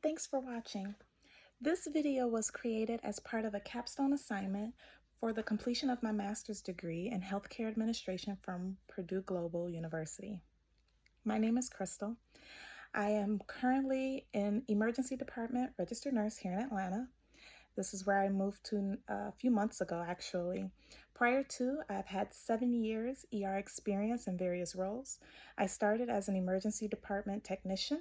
Thanks for watching. This video was created as part of a capstone assignment for the completion of my master's degree in healthcare administration from Purdue Global University. My name is Crystal. I am currently in emergency department registered nurse here in Atlanta. This is where I moved to a few months ago, actually. Prior to, I've had 7 years ER experience in various roles. I started as an emergency department technician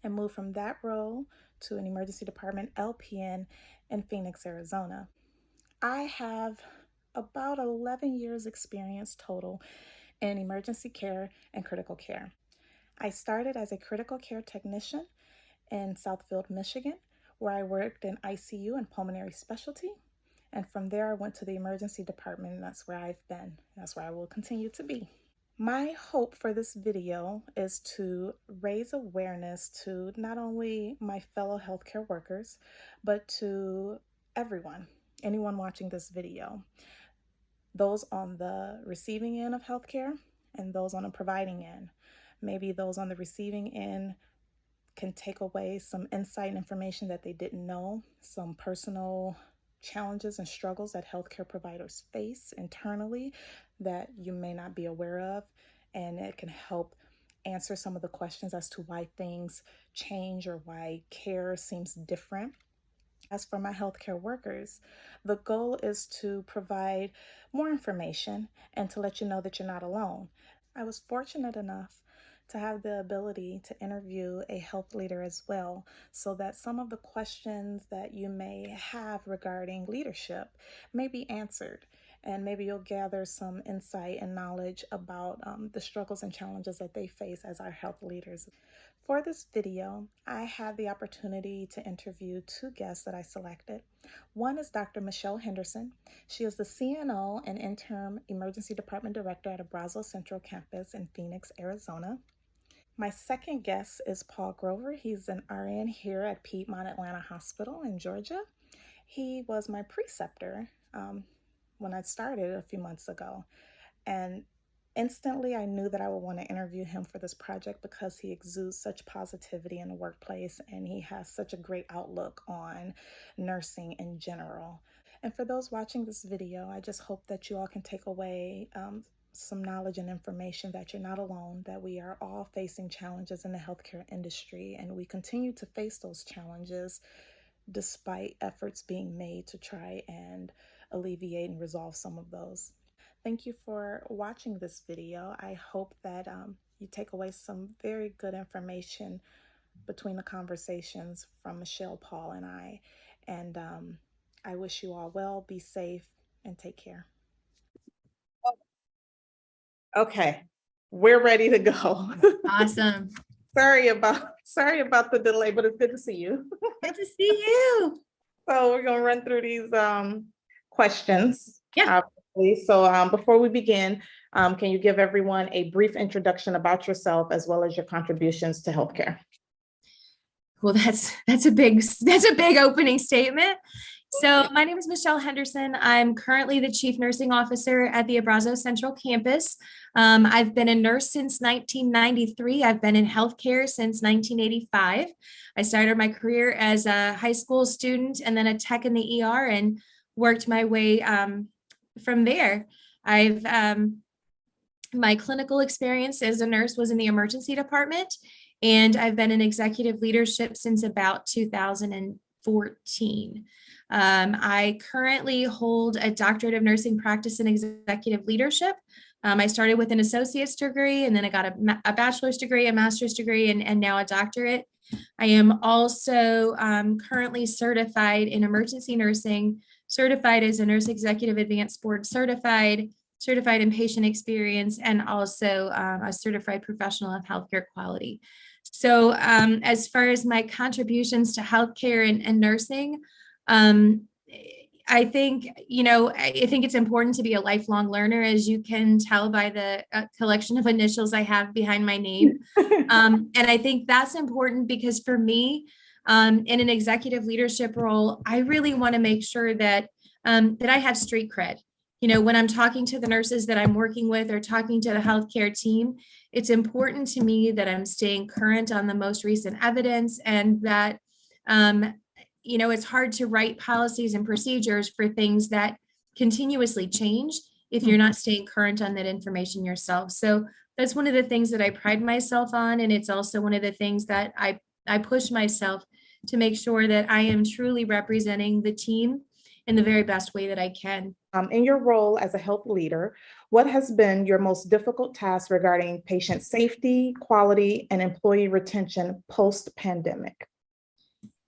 and moved from that role to an emergency department LPN in Phoenix, Arizona. I have about 11 years experience total in emergency care and critical care. I started as a critical care technician in Southfield, Michigan, where I worked in ICU and pulmonary specialty. And from there, I went to the emergency department, and that's where I've been. That's where I will continue to be. My hope for this video is to raise awareness to not only my fellow healthcare workers, but to everyone, anyone watching this video, those on the receiving end of healthcare and those on the providing end. Maybe those on the receiving end can take away some insight and information that they didn't know, some personal challenges and struggles that healthcare providers face internally that you may not be aware of, and it can help answer some of the questions as to why things change or why care seems different. As for my healthcare workers, the goal is to provide more information and to let you know that you're not alone. I was fortunate enough to have the ability to interview a health leader as well, so that some of the questions that you may have regarding leadership may be answered, and maybe you'll gather some insight and knowledge about the struggles and challenges that they face as our health leaders. For this video, I had the opportunity to interview 2 guests that I selected. One is Dr. Michelle Henderson. She is the CNO and Interim Emergency Department Director at Abrazo Central Campus in Phoenix, Arizona. My second guest is Paul Grover. He's an RN here at Piedmont Atlanta Hospital in Georgia. He was my preceptor when I started a few months ago. And instantly I knew that I would want to interview him for this project because he exudes such positivity in the workplace and he has such a great outlook on nursing in general. And for those watching this video, I just hope that you all can take away some knowledge and information that you're not alone, that we are all facing challenges in the healthcare industry, and we continue to face those challenges despite efforts being made to try and alleviate and resolve some of those. Thank you for watching this video. I hope that you take away some very good information between the conversations from Michelle, Paul, and I. And I wish you all well, be safe, and take care. Okay, we're ready to go. Awesome. Sorry about the delay, but it's good to see you. Good to see you. So we're gonna run through these questions. Yeah. Obviously. So before we begin, can you give everyone a brief introduction about yourself as well as your contributions to healthcare? Well, that's a big opening statement. So my name is Michelle Henderson. I'm currently the Chief Nursing Officer at the Abrazo Central Campus. I've been a nurse since 1993. I've been in healthcare since 1985. I started my career as a high school student and then a tech in the ER and worked my way from there. My clinical experience as a nurse was in the emergency department, and I've been in executive leadership since about 2014. I currently hold a doctorate of nursing practice in executive leadership. I started with an associate's degree, and then I got a bachelor's degree, a master's degree, and now a doctorate. I am also currently certified in emergency nursing, certified as a nurse executive advanced board certified in patient experience, and also a certified professional of healthcare quality. So as far as my contributions to healthcare and nursing, I think it's important to be a lifelong learner, as you can tell by the collection of initials I have behind my name. And I think that's important because for me, in an executive leadership role, I really want to make sure that I have street cred. When I'm talking to the nurses that I'm working with or talking to the healthcare team, it's important to me that I'm staying current on the most recent evidence and that It's hard to write policies and procedures for things that continuously change if you're Mhm. not staying current on that information yourself. So that's one of the things that I pride myself on. And it's also one of the things that I push myself to make sure that I am truly representing the team in the very best way that I can. In your role as a health leader, what has been your most difficult task regarding patient safety, quality, and employee retention post-pandemic?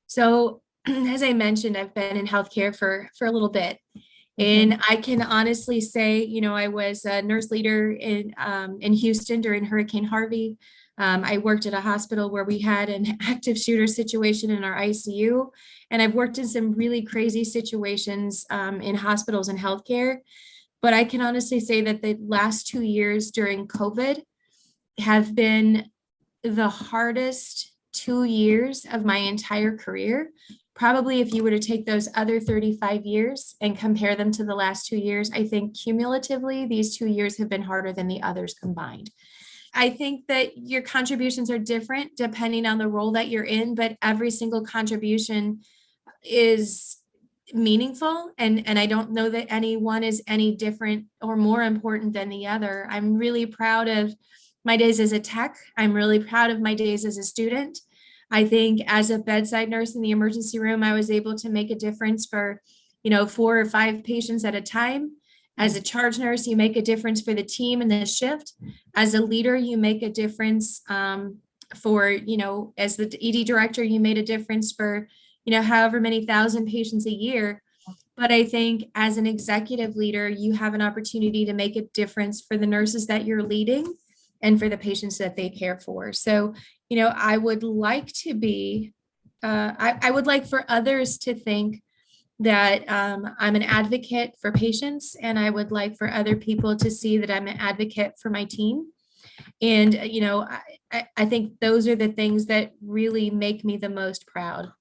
So, as I mentioned, I've been in healthcare for a little bit. Mhm. And I can honestly say, I was a nurse leader in Houston during Hurricane Harvey. I worked at a hospital where we had an active shooter situation in our ICU, and I've worked in some really crazy situations in hospitals and healthcare. But I can honestly say that the last 2 years during COVID have been the hardest 2 years of my entire career. Probably if you were to take those other 35 years and compare them to the last 2 years, I think cumulatively these 2 years have been harder than the others combined. I think that your contributions are different depending on the role that you're in, but every single contribution is meaningful, and I don't know that any one is any different or more important than the other. I'm really proud of my days as a tech. I'm really proud of my days as a student. I think as a bedside nurse in the emergency room, I was able to make a difference for, 4 or 5 patients at a time. As a charge nurse, you make a difference for the team in the shift. As a leader, you make a difference as the ED director, you made a difference for, however many thousand patients a year. But I think as an executive leader, you have an opportunity to make a difference for the nurses that you're leading and for the patients that they care for. So, I would like to be, I would like for others to think that I'm an advocate for patients, and I would like for other people to see that I'm an advocate for my team. And, I think those are the things that really make me the most proud.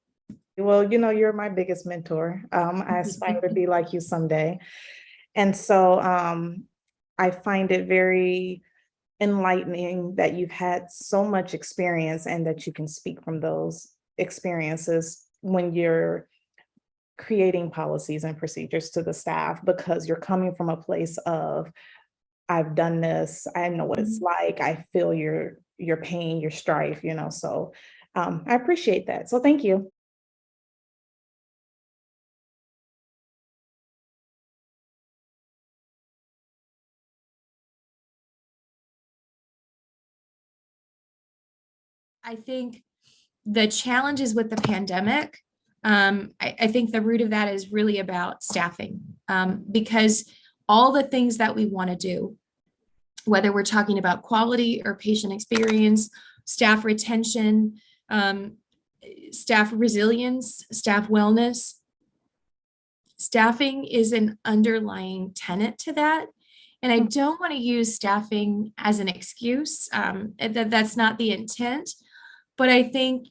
Well, you're my biggest mentor. I aspire to be like you someday. And so I find it very enlightening that you've had so much experience and that you can speak from those experiences when you're creating policies and procedures to the staff, because you're coming from a place of, I've done this, I know what it's like, I feel your pain, your strife, so I appreciate that. So thank you. I think the challenges with the pandemic, I think the root of that is really about staffing, because all the things that we want to do, whether we're talking about quality or patient experience, staff retention, um, staff resilience, staff wellness, staffing is an underlying tenet to that. And I don't want to use staffing as an excuse. That's not the intent. But I think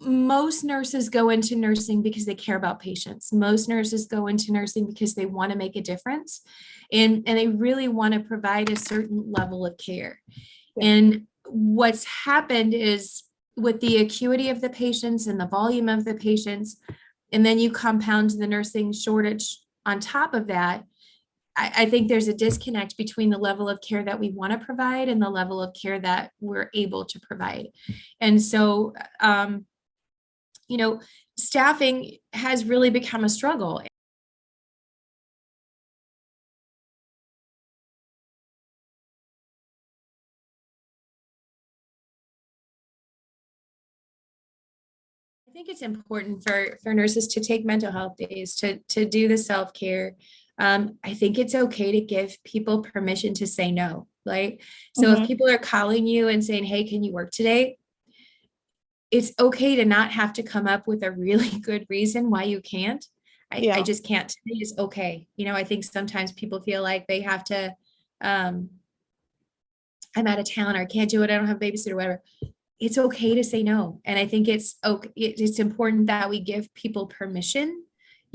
most nurses go into nursing because they care about patients. Most nurses go into nursing because they want to make a difference, and they really want to provide a certain level of care. Yeah. And what's happened is, with the acuity of the patients and the volume of the patients, and then you compound the nursing shortage on top of that, I think there's a disconnect between the level of care that we want to provide and the level of care that we're able to provide. And so, staffing has really become a struggle. I think it's important for nurses to take mental health days, to do the self-care. I think it's okay to give people permission to say no. Like, so if Mhm. people are calling you and saying, hey, can you work today? It's okay to not have to come up with a really good reason why you can't. I Yeah. just can't today is okay. I think sometimes people feel like they have to, um, I'm out of town or I can't do it. I don't have a babysitter or whatever. It's okay to say no. And I think it's okay. It's important that we give people permission.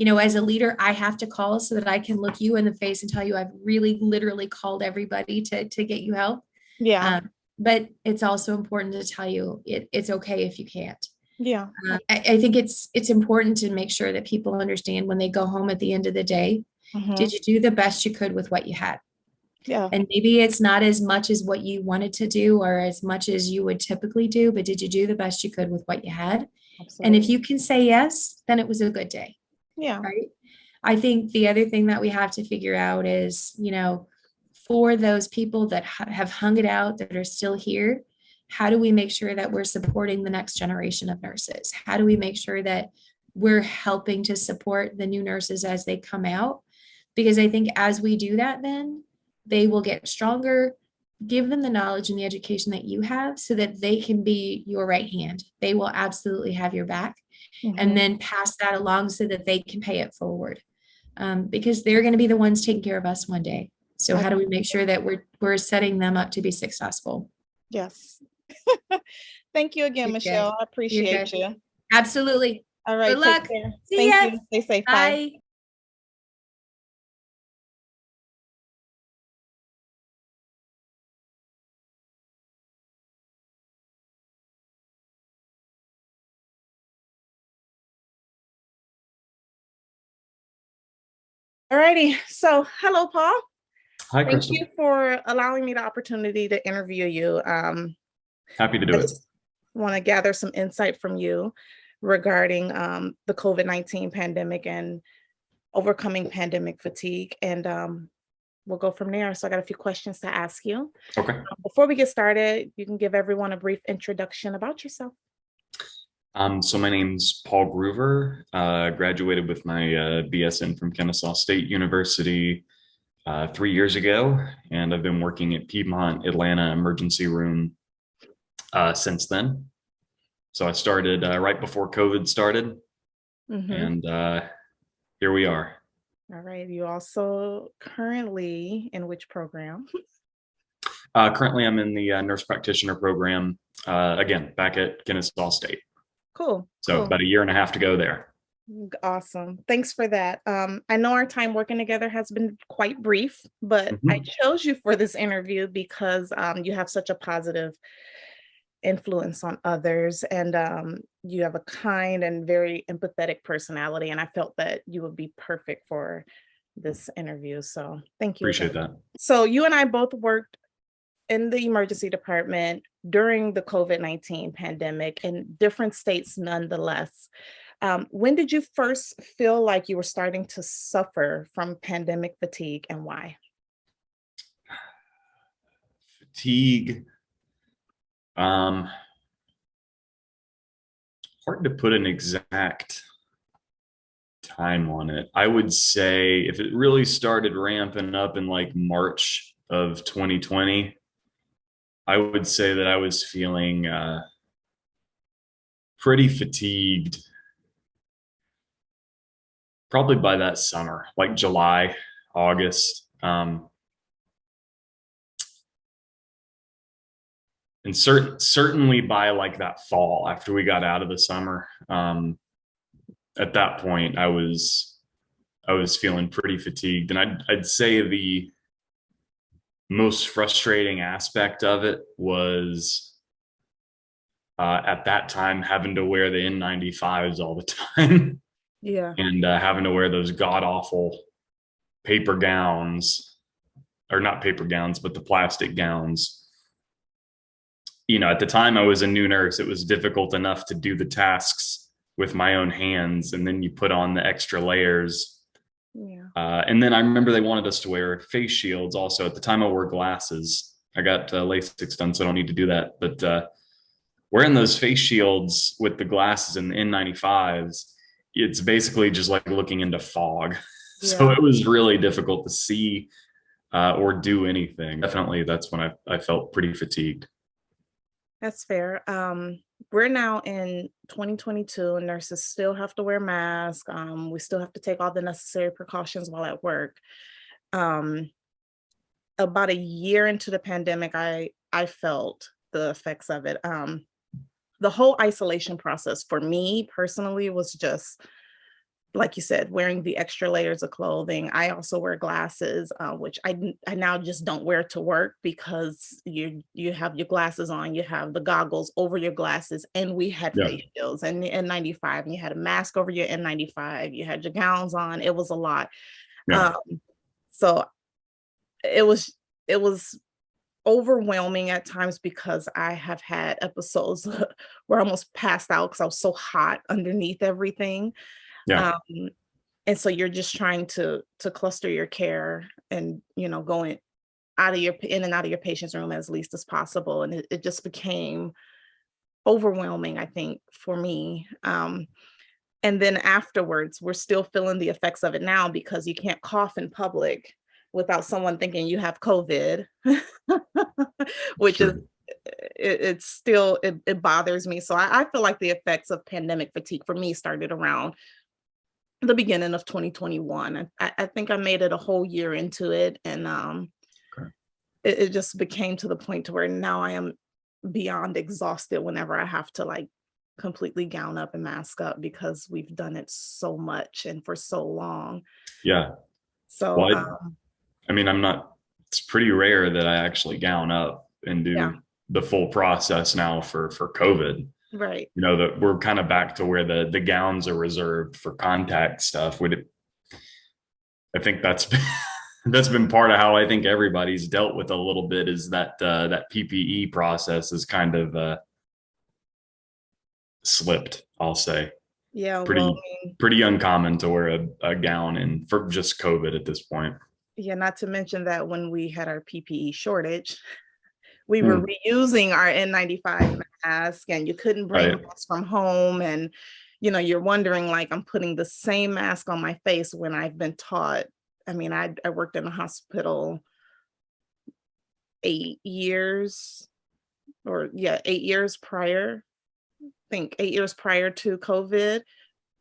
As a leader, I have to call so that I can look you in the face and tell you I've really literally called everybody to get you help. Yeah. But it's also important to tell you it's okay if you can't. Yeah. I think it's important to make sure that people understand when they go home at the end of the day, Mm-hmm. did you do the best you could with what you had? Yeah. And maybe it's not as much as what you wanted to do or as much as you would typically do, but did you do the best you could with what you had? And if Absolutely. you can say yes, then it was a good day, Yeah. right? I think the other thing that we have to figure out is, for those people that have hung it out, that are still here, how do we make sure that we're supporting the next generation of nurses? How do we make sure that we're helping to support the new nurses as they come out? Because I think as we do that, then they will get stronger. Give them the knowledge and the education that you have so that they can be your right hand. They will absolutely have your back, and Mm-hmm. then pass that along so that they can pay it forward, because they're going to be the ones taking care of us one day. So how do we make sure that we're setting them up to be successful? Yes. Thank you again, You're good. Michelle. I You're appreciate good. you. Absolutely. All Good right. Take luck. care. See Thank ya. you. Stay safe. Bye. Bye. All righty. So, hello, Paul. Hi, Thank Crystal. you for allowing me the opportunity to interview you. Happy to do I it. just want to gather some insight from you regarding the COVID-19 pandemic and overcoming pandemic fatigue. And we'll go from there. So I got a few questions to ask you. Okay. Before we get started, you can give everyone a brief introduction about yourself. So my name's Paul Groover. Graduated with my BSN from Kennesaw State University 3 years ago, and I've been working at Piedmont Atlanta Emergency Room since then. So I started right before COVID started, and here we are. All right. You also currently in which program? Currently, I'm in the nurse practitioner program, again, back at Kennesaw State. Cool. So Cool. about a year and a half to go there. Awesome. Thanks for that. I know our time working together has been quite brief, but I chose you for this interview because you have such a positive influence on others, and you have a kind and very empathetic personality, and I felt that you would be perfect for this interview. So thank you Appreciate again. that. So you and I both worked in the emergency department during the COVID-19 pandemic in different states nonetheless. When did you first feel like you were starting to suffer from pandemic fatigue, and why? Fatigue. Hard to put an exact time on it. I would say if it really started ramping up in like March of 2020, I would say that I was feeling pretty fatigued probably by that summer, like July, August. And certainly by like that fall after we got out of the summer. At that point, I was feeling pretty fatigued, and I'd say the most frustrating aspect of it was at that time having to wear the N95s all the time. Yeah. And having to wear those god awful paper gowns, or not paper gowns, but the plastic gowns. At the time I was a new nurse, it was difficult enough to do the tasks with my own hands, and then you put on the extra layers. Yeah. And then I remember they wanted us to wear face shields also. At the time I wore glasses. I got LASIK done, so I don't need to do that. But wearing those face shields with the glasses and the N95s, it's basically just like looking into fog. So Yeah. it was really difficult to see or do anything. Definitely, that's when I felt pretty fatigued. That's fair. We're now in 2022, and nurses still have to wear masks. We still have to take all the necessary precautions while at work. About a year into the pandemic, I felt the effects of it. The whole isolation process for me personally was just like you said, wearing the extra layers of clothing. I also wear glasses, which I now just don't wear to work, because you have your glasses on, you have the goggles over your glasses, and we had Yeah. face shields and the N95, and you had a mask over your N95, you had your gowns on. It was a lot. Yeah. Um, so it was overwhelming at times, because I have had episodes where I almost passed out because I was so hot underneath everything. Yeah. Um, and so you're just trying to cluster your care, and going out of your in and out of your patient's room as least as possible. And it just became overwhelming, I think, for me. And then afterwards, we're still feeling the effects of it now, because you can't cough in public without someone thinking you have COVID, which is True. it's still it bothers me. So I feel like the effects of pandemic fatigue for me started around the beginning of 2021. I think I made it a whole year into it, and Okay. it just became to the point to where now I am beyond exhausted whenever I have to, like, completely gown up and mask up, because we've done it so much and for so long. Yeah. So, Well, I mean, it's pretty rare that I actually gown up and yeah, do the full process now for COVID. right. That we're kind of back to where the gowns are reserved for contact stuff. I think that's that's been part of how I think everybody's dealt with a little bit, is that that PPE process is kind of slipped, I'll say. Yeah, well, Pretty pretty uncommon to wear a gown in for just COVID at this point. yeah, not to mention that when we had our PPE shortage, we were Hmm. reusing our N95 mask, and you couldn't bring Right. masks from home. And, you're wondering, like, I'm putting the same mask on my face when I've been taught. I mean, I worked in a hospital 8 years, or yeah, 8 years prior. I think 8 years prior to COVID.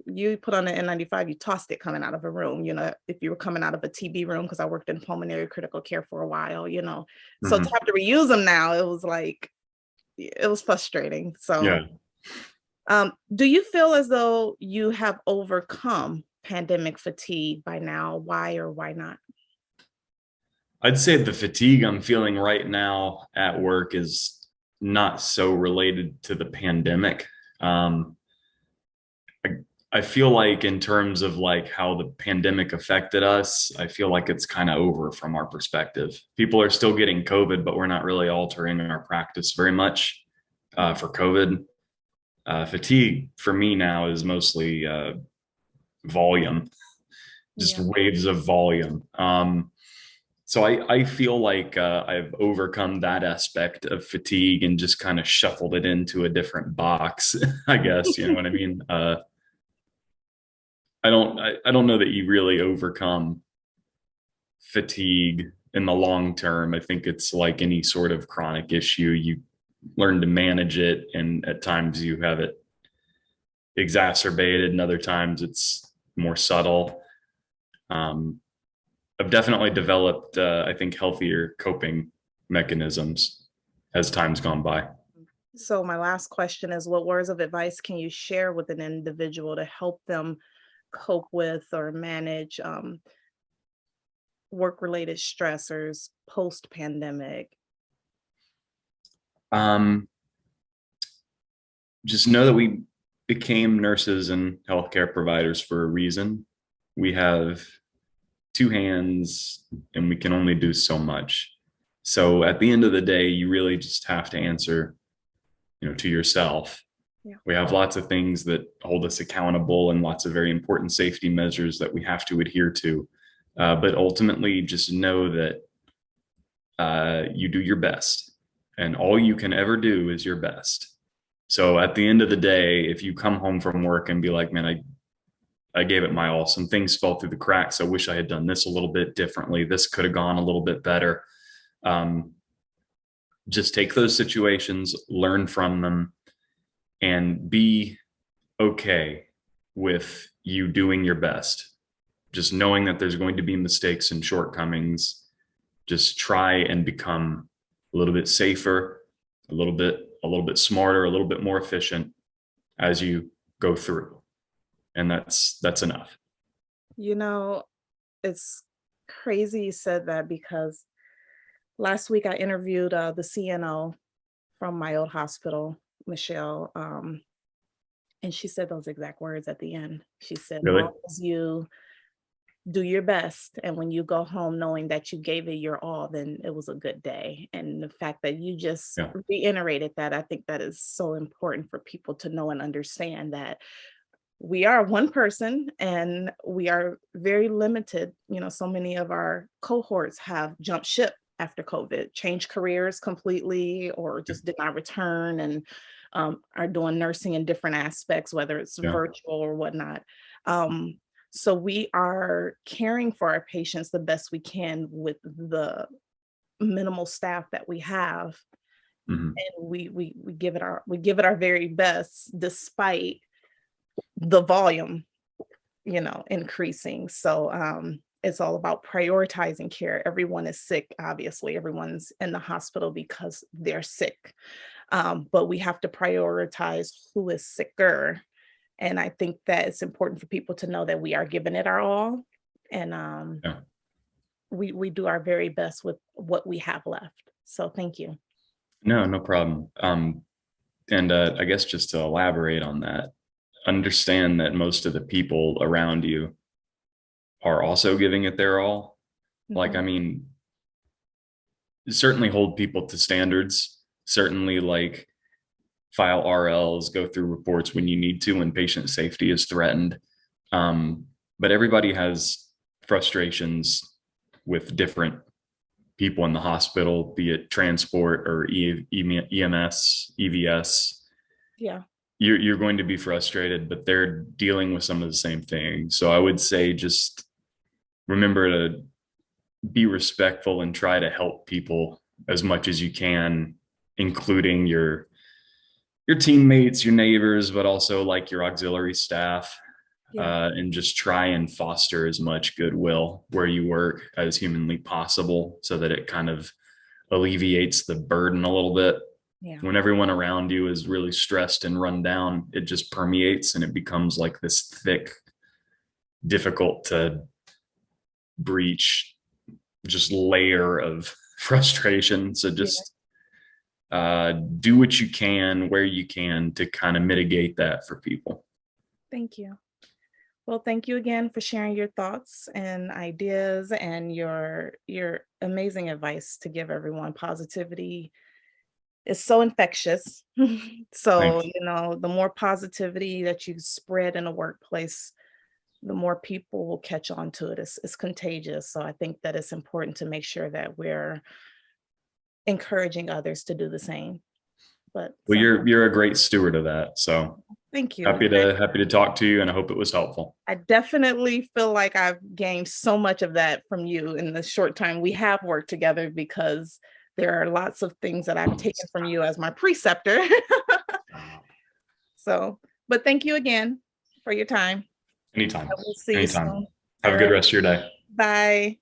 You put on an N95, you tossed it coming out of a room, if you were coming out of a TB room, because I worked in pulmonary critical care for a while. So to Hmm. have to reuse them now, it was like, it was frustrating. So, Yeah. do you feel as though you have overcome pandemic fatigue by now? Why or why not? I'd say the fatigue I'm feeling right now at work is not so related to the pandemic. Um, I, I feel like in terms of like how the pandemic affected us, I feel like it's kind of over from our perspective. People are still getting COVID, but we're not really altering our practice very much for COVID. Fatigue for me now is mostly volume, just Yeah. waves of volume. So I feel like I've overcome that aspect of fatigue and just kind of shuffled it into a different box, I guess. You know what I mean? I don't know that you really overcome fatigue in the long term. I think it's like any sort of chronic issue. You learn to manage it, and at times you have it exacerbated, and other times it's more subtle. Um, I've definitely developed, I think, healthier coping mechanisms as time's gone by. So my last question is, what words of advice can you share with an individual to help them cope with or manage work-related stressors post-pandemic? Um, just know that we became nurses and healthcare providers for a reason. We have two hands and we can only do so much. So at the end of the day, you really just have to answer, to yourself. Yeah. We have lots of things that hold us accountable and lots of very important safety measures that we have to adhere to. But ultimately, just know that you do your best, and all you can ever do is your best. So at the end of the day, if you come home from work and be like, man, I gave it my all, some things fell through the cracks. I wish I had done this a little bit differently. This could have gone a little bit better. Um, just take those situations, learn from them, and be okay with you doing your best. Just knowing that there's going to be mistakes and shortcomings. Just try and become a little bit safer, a little bit smarter, a little bit more efficient as you go through. And that's enough. You know, it's crazy you said that because last week I interviewed the CNO from my old hospital, Michelle, and she said those exact words at the end. She said, Really? long as you do your best, and when you go home knowing that you gave it your all, then it was a good day. And the fact that you just Yeah. reiterated that, I think that is so important for people to know and understand that we are one person and we are very limited. So many of our cohorts have jumped ship after COVID, changed careers completely, or just did not return and are doing nursing in different aspects, whether it's Yeah. virtual or whatnot. Um, so we are caring for our patients the best we can with the minimal staff that we have, Mhm. and we give it our very best despite the volume increasing. So it's all about prioritizing care. Everyone is sick, obviously. Everyone's in the hospital because they're sick. But we have to prioritize who is sicker. And I think that it's important for people to know that we are giving it our all. And Yeah. we do our very best with what we have left. So thank you. No problem. And I guess just to elaborate on that, understand that most of the people around you are also giving it their all. Like, I Mhm. mean, certainly hold people to standards, certainly like file RLs, go through reports when you need to, when patient safety is threatened. But everybody has frustrations with different people in the hospital, be it transport or EMS, EVS. Yeah. You're going to be frustrated, but they're dealing with some of the same things. So I would say just remember to be respectful and try to help people as much as you can, including your teammates, your neighbors, but also like your auxiliary staff, Yeah. and just try and foster as much goodwill where you work as humanly possible so that it kind of alleviates the burden a little bit. Yeah. When everyone around you is really stressed and run down, it just permeates and it becomes like this thick, difficult to breach just layer of frustration. So Yeah. just do what you can where you can to kind of mitigate that for people. Thank you. Well, thank you again for sharing your thoughts and ideas and your amazing advice to give everyone. Positivity is so infectious. So, Thanks. the more positivity that you spread in a workplace, the more people will catch on to it. It's contagious. So I think that it's important to make sure that we're encouraging others to do the same. But Well, so you're a great steward of that. So thank you. happy to talk to you, and I hope it was helpful. I definitely feel like I've gained so much of that from you in the short time we have worked together, because there are lots of things that I've taken from you as my preceptor. So, but thank you again for your time. Anytime. I will see you Anytime. soon. Have All a good right. rest of your day. Bye.